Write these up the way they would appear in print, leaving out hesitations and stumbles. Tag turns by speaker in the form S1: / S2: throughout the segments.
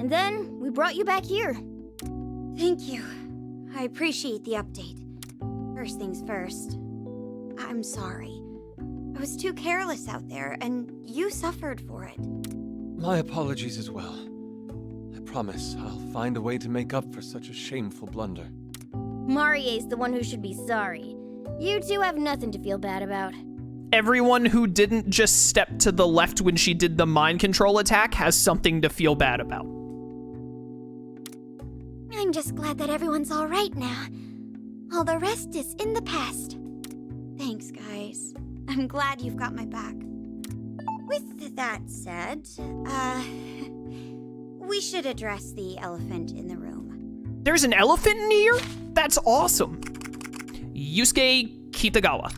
S1: And then we brought you back here. Thank you. I appreciate the update. First things first, I'm sorry. I was too careless out there, and you suffered for it.
S2: My apologies as well. I promise I'll find a way to make up for such a shameful blunder.
S1: Marie's the one who should be sorry. You two have nothing to feel bad about.
S3: Everyone who didn't just step to the left when she did the mind control attack has something to feel bad about.
S1: I'm just glad that everyone's all right now. All the rest is in the past. Thanks, guys. I'm glad you've got my back. With that said, we should address the elephant in the room.
S3: There's an elephant in here? That's awesome. Yusuke Kitagawa.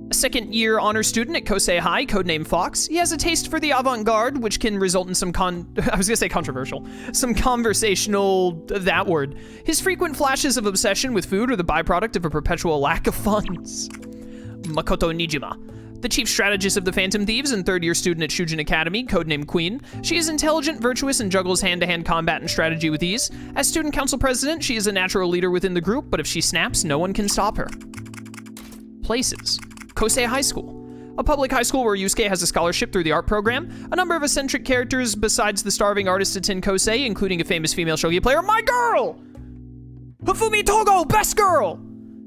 S3: A second-year honor student at Kosei High, codename Fox. He has a taste for the avant-garde, which can result in some controversial. Some conversational, that word. His frequent flashes of obsession with food are the byproduct of a perpetual lack of funds. Makoto Nijima. The chief strategist of the Phantom Thieves and third-year student at Shujin Academy, codename Queen. She is intelligent, virtuous, and juggles hand-to-hand combat and strategy with ease. As student council president, she is a natural leader within the group, but if she snaps, no one can stop her. Places. Kosei High School, a public high school where Yusuke has a scholarship through the art program. A number of eccentric characters besides the starving artists attend Kosei, including a famous female shogi player, my girl! Hifumi Togo, best girl!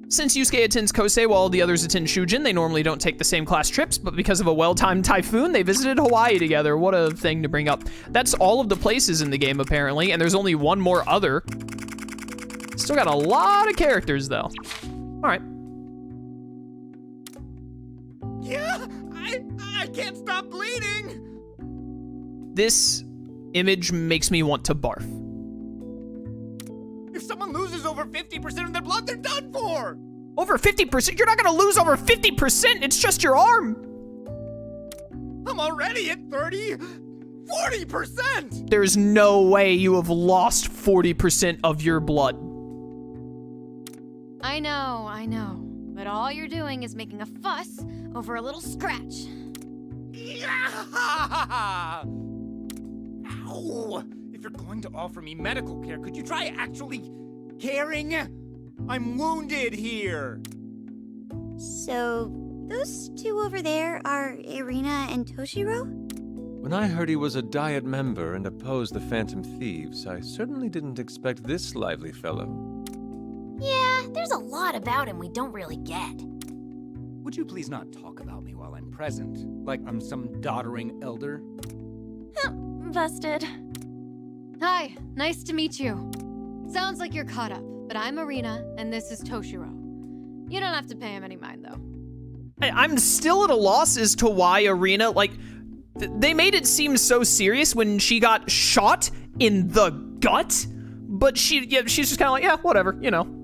S3: Since Yusuke attends Kosei while the others attend Shujin, they normally don't take the same class trips, but because of a well-timed typhoon, they visited Hawaii together. What a thing to bring up. That's all of the places in the game, apparently, and there's only one more other. Still got a lot of characters, though. All right.
S4: Yeah, I can't stop bleeding!
S3: This image makes me want to barf.
S4: If someone loses over 50% of their blood, they're done for!
S3: Over 50%? You're not gonna lose over 50%, it's just your arm!
S4: I'm already at 40%!
S3: There's no way you have lost 40% of your blood.
S5: I know. But all you're doing is making a fuss over a little scratch.
S4: Yeah! Ow! If you're going to offer me medical care, could you try actually caring? I'm wounded here!
S1: So, those two over there are Irina and Toshiro?
S2: When I heard he was a Diet member and opposed the Phantom Thieves, I certainly didn't expect this lively fellow.
S1: Yeah, there's a lot about him we don't really get.
S4: Would you please not talk about me while I'm present, like I'm some doddering elder?
S5: Busted. Hi, nice to meet you. Sounds like you're caught up, but I'm Irina, and this is Toshiro. You don't have to pay him any mind, though.
S3: I'm still at a loss as to why Irina, like, they made it seem so serious when she got shot in the gut, but she's just kind of like, yeah, whatever, you know.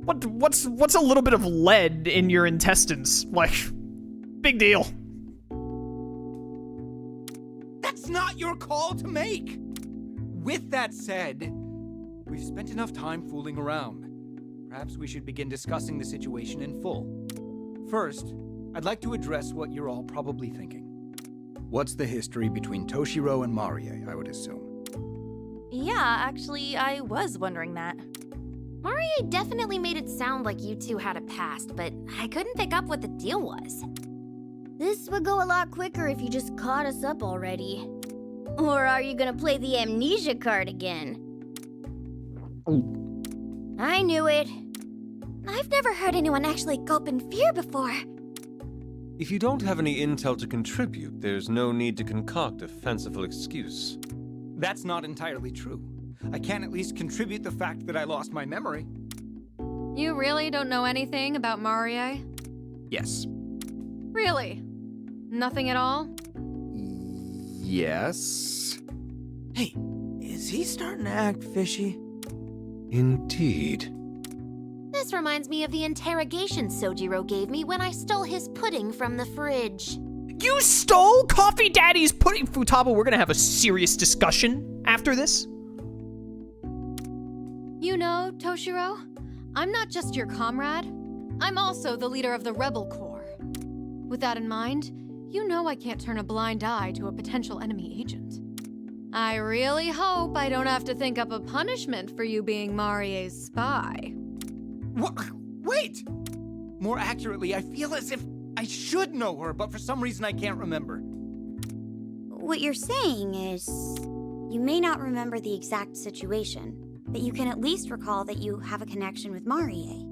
S3: What's a little bit of lead in your intestines? Like, big deal.
S4: That's not your call to make! With that said, we've spent enough time fooling around. Perhaps we should begin discussing the situation in full. First, I'd like to address what you're all probably thinking. What's the history between Toshiro and Marie, I would assume?
S5: Yeah, actually, I was wondering that.
S1: Marie definitely made it sound like you two had a past, but I couldn't pick up what the deal was. This would go a lot quicker if you just caught us up already. Or are you gonna play the amnesia card again? I knew it. I've never heard anyone actually gulp in fear before.
S2: If you don't have any intel to contribute, there's no need to concoct a fanciful excuse.
S4: That's not entirely true. I can at least contribute the fact that I lost my memory.
S5: You really don't know anything about Marie?
S4: Yes.
S5: Really? Nothing at all?
S4: Yes. Hey, is he starting to act fishy?
S2: Indeed.
S1: This reminds me of the interrogation Sojiro gave me when I stole his pudding from the fridge.
S3: You stole Coffee Daddy's pudding? Futaba, we're gonna have a serious discussion after this.
S5: You know, Toshiro, I'm not just your comrade. I'm also the leader of the Rebel Corps. With that in mind, you know I can't turn a blind eye to a potential enemy agent. I really hope I don't have to think up a punishment for you being Marie's spy.
S4: What? Wait! More accurately, I feel as if I should know her, but for some reason I can't remember.
S1: What you're saying is, you may not remember the exact situation, but you can at least recall that you have a connection with Marie.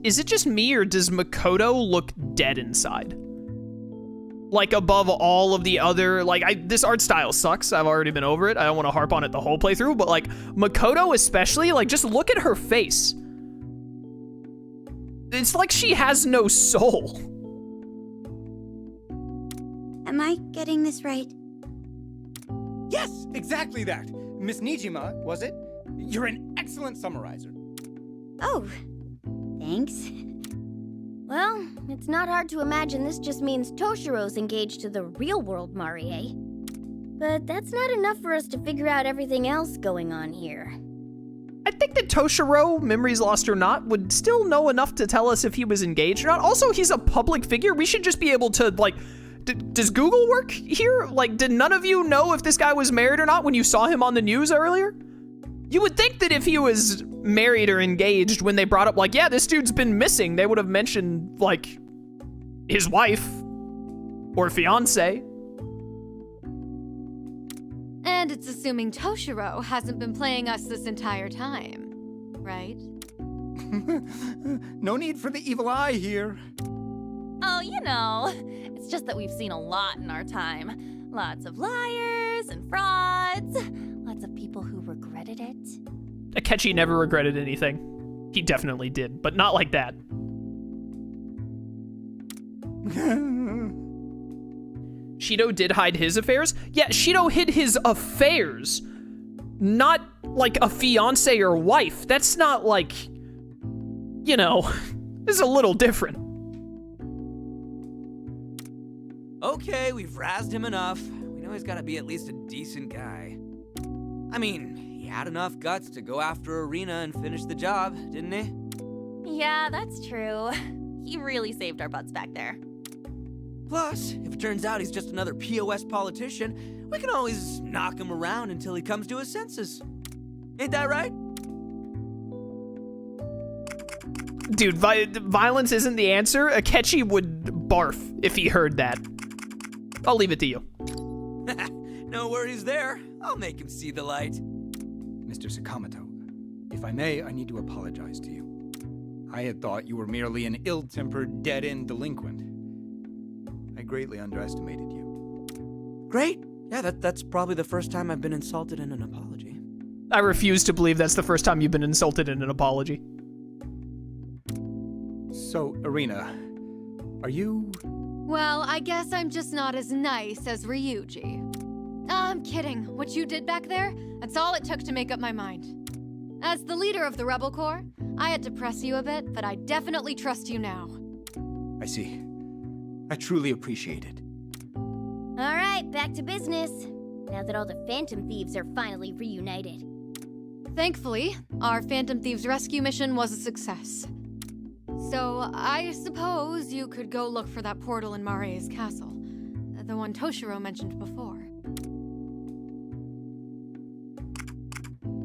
S3: Is it just me, or does Makoto look dead inside? Like, above all of the other, like, this art style sucks. I've already been over it. I don't want to harp on it the whole playthrough, but, like, Makoto especially, like, just look at her face. It's like she has no soul.
S1: Am I getting this right?
S4: Yes, exactly that. Miss Nijima, was it? You're an excellent summarizer.
S1: Oh, thanks. Well, it's not hard to imagine this just means Toshiro's engaged to the real-world Marie. But that's not enough for us to figure out everything else going on here.
S3: I think that Toshiro, memories lost or not, would still know enough to tell us if he was engaged or not. Also, he's a public figure. We should just be able to, like, does Google work here? Like, did none of you know if this guy was married or not when you saw him on the news earlier? You would think that if he was married or engaged, when they brought up, like, yeah, this dude's been missing, they would have mentioned, like, his wife or fiance.
S5: And it's assuming Toshiro hasn't been playing us this entire time, right?
S4: No need for the evil eye here.
S6: Oh, you know, it's just that we've seen a lot in our time. Lots of liars and frauds. Lots of people who regretted it.
S3: Akechi never regretted anything. He definitely did, but not like that. Shido did hide his affairs? Yeah, Shido hid his affairs. Not like a fiance or wife. That's not like, you know, this is a little different.
S7: Okay, we've razzed him enough. We know he's gotta be at least a decent guy. I mean, he had enough guts to go after Arena and finish the job, didn't he?
S6: Yeah, that's true. He really saved our butts back there.
S7: Plus, if it turns out he's just another POS politician, we can always knock him around until he comes to his senses. Ain't that right?
S3: Dude, violence isn't the answer. Akechi would barf if he heard that. I'll leave it to you.
S7: No worries there. I'll make him see the light.
S4: Mr. Sakamoto, if I may, I need to apologize to you. I had thought you were merely an ill-tempered, dead-end delinquent. I greatly underestimated you.
S7: Great. Yeah, that's probably the first time I've been insulted in an apology.
S3: I refuse to believe that's the first time you've been insulted in an apology.
S4: So, Arena, are you...
S5: Well, I guess I'm just not as nice as Ryuji. I'm kidding. What you did back there, that's all it took to make up my mind. As the leader of the Rebel Corps, I had to press you a bit, but I definitely trust you now.
S4: I see. I truly appreciate it.
S1: All right, back to business. Now that all the Phantom Thieves are finally reunited.
S5: Thankfully, our Phantom Thieves rescue mission was a success. So, I suppose you could go look for that portal in Marie's castle. The one Toshiro mentioned before.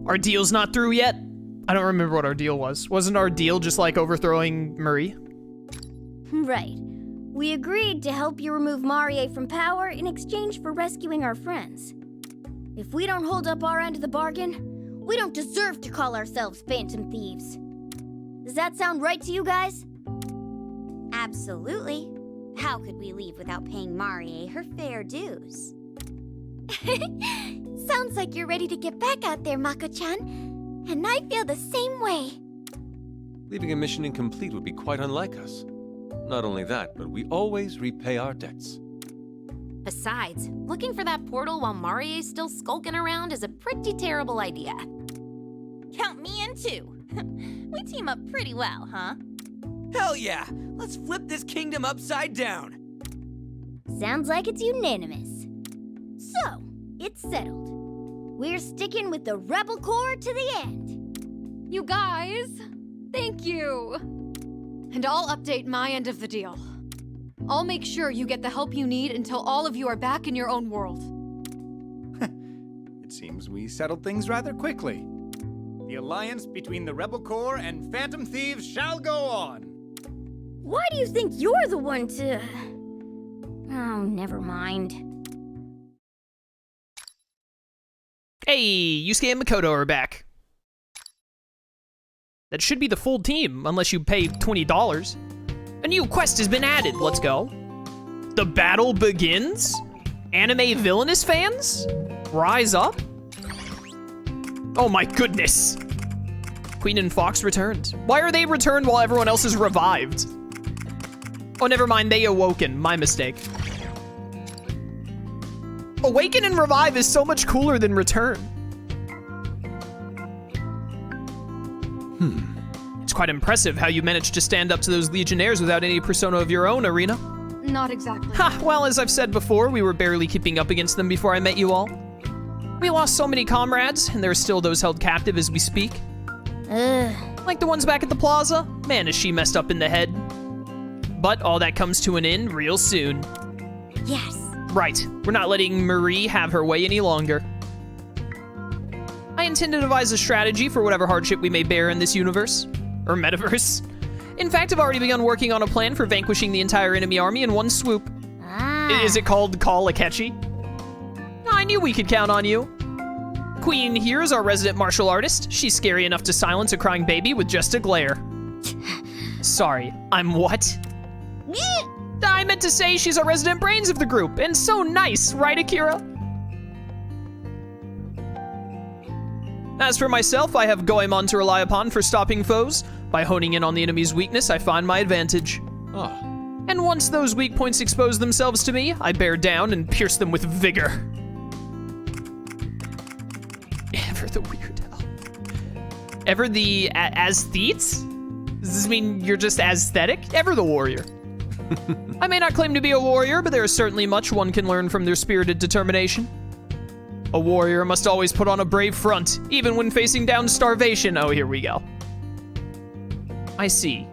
S3: Our deal's not through yet? I don't remember what our deal was. Wasn't our deal just like overthrowing Marie?
S1: Right. We agreed to help you remove Marie from power in exchange for rescuing our friends. If we don't hold up our end of the bargain, we don't deserve to call ourselves Phantom Thieves. Does that sound right to you guys? Absolutely. How could we leave without paying Marie her fair dues? Sounds like you're ready to get back out there, Mako-chan. And I feel the same way.
S2: Leaving a mission incomplete would be quite unlike us. Not only that, but we always repay our debts.
S6: Besides, looking for that portal while Marie's still skulking around is a pretty terrible idea. Count me in too. We team up pretty well, huh?
S7: Hell yeah! Let's flip this kingdom upside down!
S1: Sounds like it's unanimous. So, it's settled. We're sticking with the Rebel Corps to the end.
S5: You guys, thank you. And I'll update my end of the deal. I'll make sure you get the help you need until all of you are back in your own world.
S4: It seems we settled things rather quickly. The alliance between the Rebel Corps and Phantom Thieves shall go on.
S1: Why do you think you're the one to... Oh, never mind.
S3: Hey, Yusuke and Makoto are back. That should be the full team, unless you pay $20. A new quest has been added, let's go. The battle begins? Anime villainous fans? Rise up? Oh my goodness. Queen and Fox returned. Why are they returned while everyone else is revived? Oh, never mind, they awoken, my mistake. Awaken and revive is so much cooler than return. It's quite impressive how you managed to stand up to those Legionnaires without any persona of your own, Arena.
S5: Not exactly.
S3: Ha, well, as I've said before, we were barely keeping up against them before I met you all. We lost so many comrades, and there are still those held captive as we speak. Like the ones back at the plaza? Man, is she messed up in the head. But all that comes to an end real soon.
S1: Yes.
S3: Right, we're not letting Marie have her way any longer. I intend to devise a strategy for whatever hardship we may bear in this universe. Or metaverse. In fact, I've already begun working on a plan for vanquishing the entire enemy army in one swoop. Is it called Call Akechi? I knew we could count on you. Queen here is our resident martial artist. She's scary enough to silence a crying baby with just a glare. Sorry, I'm what? I meant to say she's our resident brains of the group, and so nice, right, Akira? As for myself, I have Goemon to rely upon for stopping foes. By honing in on the enemy's weakness, I find my advantage. And once those weak points expose themselves to me, I bear down and pierce them with vigor. Ever the weirdo. Ever the aesthetes? Does this mean you're just aesthetic? Ever the warrior. I may not claim to be a warrior, but there is certainly much one can learn from their spirited determination. A warrior must always put on a brave front, even when facing down starvation. Oh, here we go. I see.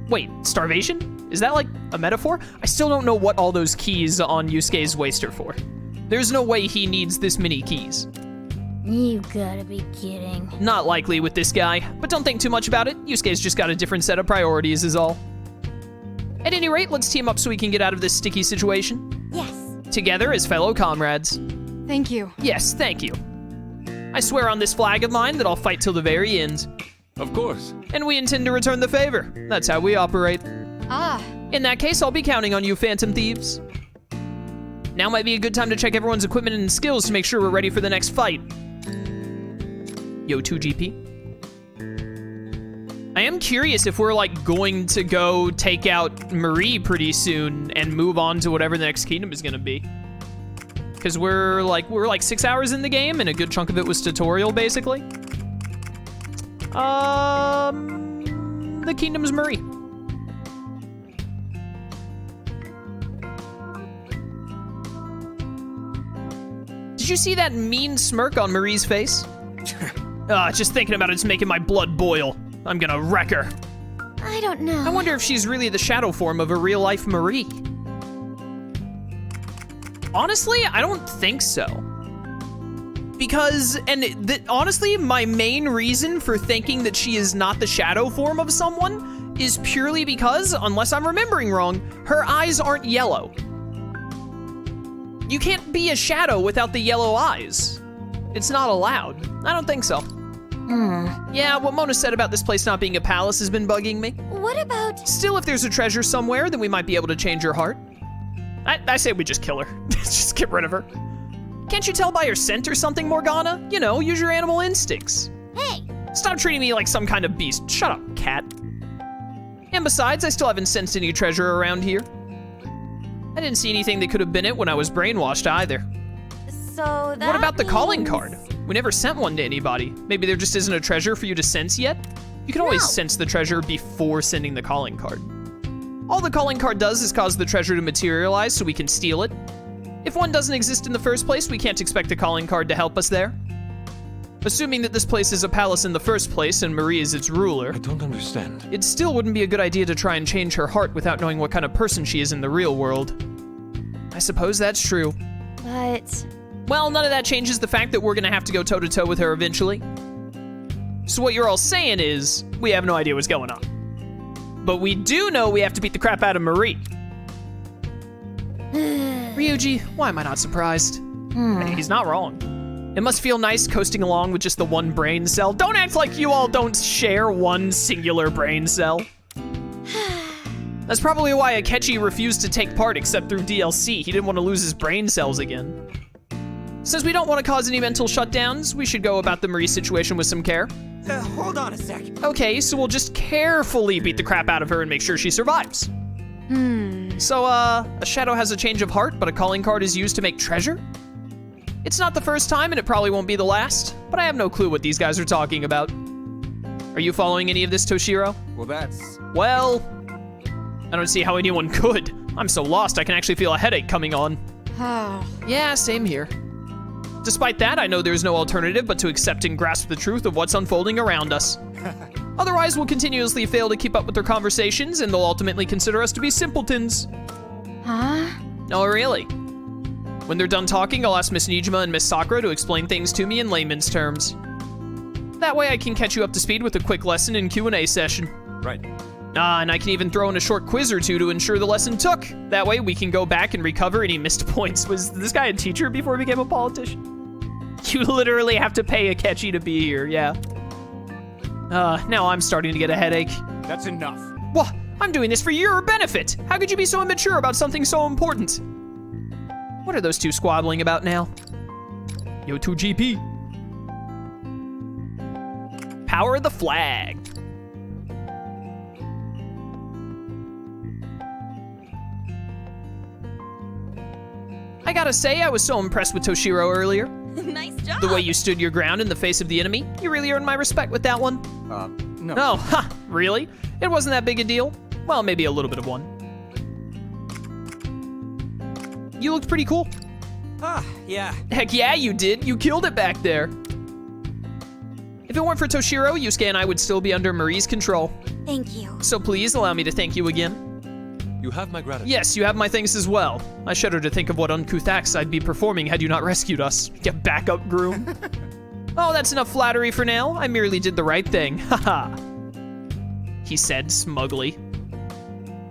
S3: Wait, starvation? Is that like a metaphor? I still don't know what all those keys on Yusuke's waist are for. There's no way he needs this many keys.
S1: You gotta be kidding.
S3: Not likely with this guy, but don't think too much about it. Yusuke's just got a different set of priorities is all. At any rate, let's team up so we can get out of this sticky situation.
S1: Yes.
S3: Together as fellow comrades.
S5: Thank you.
S3: Yes, thank you. I swear on this flag of mine that I'll fight till the very end.
S2: Of course.
S3: And we intend to return the favor. That's how we operate.
S5: Ah,
S3: In that case, I'll be counting on you, Phantom Thieves. Now might be a good time to check everyone's equipment and skills to make sure we're ready for the next fight. Yo, 2GP. I am curious if we're like going to go take out Marie pretty soon and move on to whatever the next kingdom is gonna be. Because we're like 6 hours in the game and a good chunk of it was tutorial basically. The kingdom's Marie. Did you see that mean smirk on Marie's face? Just thinking about it's making my blood boil. I'm gonna wreck her.
S1: I don't know.
S3: I wonder if she's really the shadow form of a real-life Marie. Honestly, I don't think so. Because, honestly, my main reason for thinking that she is not the shadow form of someone is purely because, unless I'm remembering wrong, her eyes aren't yellow. You can't be a shadow without the yellow eyes. It's not allowed. I don't think so. Yeah, what Mona said about this place not being a palace has been bugging me.
S1: What about...
S3: Still, if there's a treasure somewhere, then we might be able to change her heart. I say we just kill her. Just get rid of her. Can't you tell by her scent or something, Morgana? You know, use your animal instincts.
S1: Hey!
S3: Stop treating me like some kind of beast. Shut up, cat. And besides, I still haven't sensed any treasure around here. I didn't see anything that could have been it when I was brainwashed either.
S1: So that
S3: What about the calling
S1: means-
S3: card? We never sent one to anybody. Maybe there just isn't a treasure for you to sense yet? You can always
S1: No.
S3: sense the treasure before sending the calling card. All the calling card does is cause the treasure to materialize so we can steal it. If one doesn't exist in the first place, we can't expect the calling card to help us there. Assuming that this place is a palace in the first place and Marie is its ruler,
S2: I don't understand.
S3: it still wouldn't be a good idea to try and change her heart without knowing what kind of person she is in the real world. I suppose that's true.
S1: But
S3: Well, none of that changes the fact that we're gonna have to go toe-to-toe with her eventually. So what you're all saying is, we have no idea what's going on. But we do know we have to beat the crap out of Marie. Ryuji, why am I not surprised? Hey, he's not wrong. It must feel nice coasting along with just the one brain cell. Don't act like you all don't share one singular brain cell. That's probably why Akechi refused to take part except through DLC. He didn't want to lose his brain cells again. Since we don't want to cause any mental shutdowns, we should go about the Marie situation with some care.
S7: Hold on a second.
S3: Okay, so we'll just carefully beat the crap out of her and make sure she survives. So, a shadow has a change of heart, but a calling card is used to make treasure? It's not the first time, and it probably won't be the last, but I have no clue what these guys are talking about. Are you following any of this, Toshiro?
S4: Well, that's...
S3: Well, I don't see how anyone could. I'm so lost, I can actually feel a headache coming on. Yeah, same here. Despite that, I know there's no alternative but to accept and grasp the truth of what's unfolding around us. Otherwise, we'll continuously fail to keep up with their conversations, and they'll ultimately consider us to be simpletons.
S5: Huh?
S3: No, really. When they're done talking, I'll ask Miss Nijima and Miss Sakura to explain things to me in layman's terms. That way I can catch you up to speed with a quick lesson and Q&A session.
S4: Right.
S3: And I can even throw in a short quiz or two to ensure the lesson took. That way we can go back and recover any missed points. Was this guy a teacher before he became a politician? You literally have to pay Akechi to be here, yeah. Now I'm starting to get a headache.
S4: That's enough.
S3: What? I'm doing this for your benefit. How could you be so immature about something so important? What are those two squabbling about now? Yo, 2GP. Power the flag. I gotta say, I was so impressed with Toshiro earlier.
S6: Nice job.
S3: The way you stood your ground in the face of the enemy. You really earned my respect with that one.
S4: No.
S3: Oh, ha, really? It wasn't that big a deal? Well, maybe a little bit of one. You looked pretty cool.
S7: Yeah.
S3: Heck yeah, you did. You killed it back there. If it weren't for Toshiro, Yusuke and I would still be under Marie's control.
S1: Thank you.
S3: So please allow me to thank you again.
S2: You have my gratitude.
S3: Yes, you have my thanks as well. I shudder to think of what uncouth acts I'd be performing had you not rescued us. You backup groom. Oh, that's enough flattery for now. I merely did the right thing. Haha. He said smugly.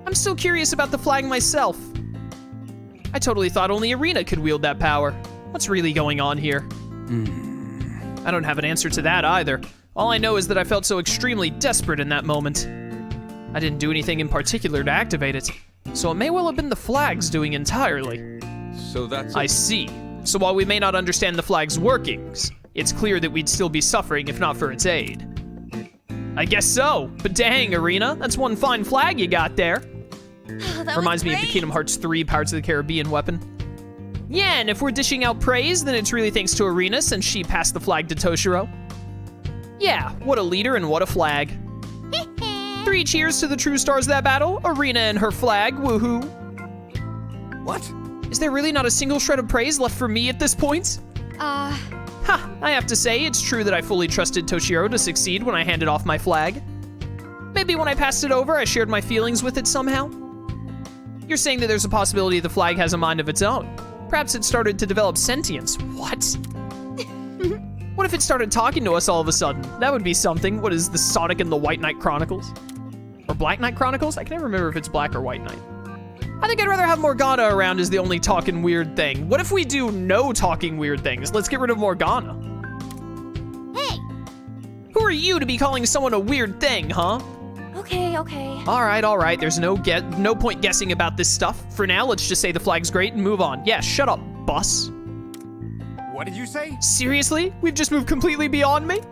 S3: I'm still curious about the flag myself. I totally thought only Arena could wield that power. What's really going on here? I don't have an answer to that either. All I know is that I felt so extremely desperate in that moment. I didn't do anything in particular to activate it, so it may well have been the flag's doing entirely.
S2: So that's
S3: I see. So while we may not understand the flag's workings, it's clear that we'd still be suffering if not for its aid. I guess so, but dang, Arena, that's one fine flag you got there.
S6: That
S3: Reminds
S6: was
S3: me of the
S6: great.
S3: Kingdom Hearts 3 Pirates of the Caribbean weapon. Yeah, and if we're dishing out praise, then it's really thanks to Arena since she passed the flag to Toshiro. Yeah, what a leader and what a flag. 3 cheers to the true stars of that battle, Arena and her flag, woohoo.
S7: What?
S3: Is there really not a single shred of praise left for me at this point? Ha, I have to say, it's true that I fully trusted Toshiro to succeed when I handed off my flag. Maybe when I passed it over, I shared my feelings with it somehow. You're saying that there's a possibility the flag has a mind of its own. Perhaps it started to develop sentience. What? What if it started talking to us all of a sudden? That would be something. What is the Sonic and the White Knight Chronicles? Or Black Knight Chronicles? I can never remember if it's Black or White Knight. I think I'd rather have Morgana around as the only talking weird thing. What if we do no talking weird things? Let's get rid of Morgana.
S1: Hey.
S3: Who are you to be calling someone a weird thing, huh?
S1: Okay.
S3: All right. There's no point guessing about this stuff. For now, let's just say the flag's great and move on. Yeah, shut up, boss.
S4: What did you say?
S3: Seriously? We've just moved completely beyond me?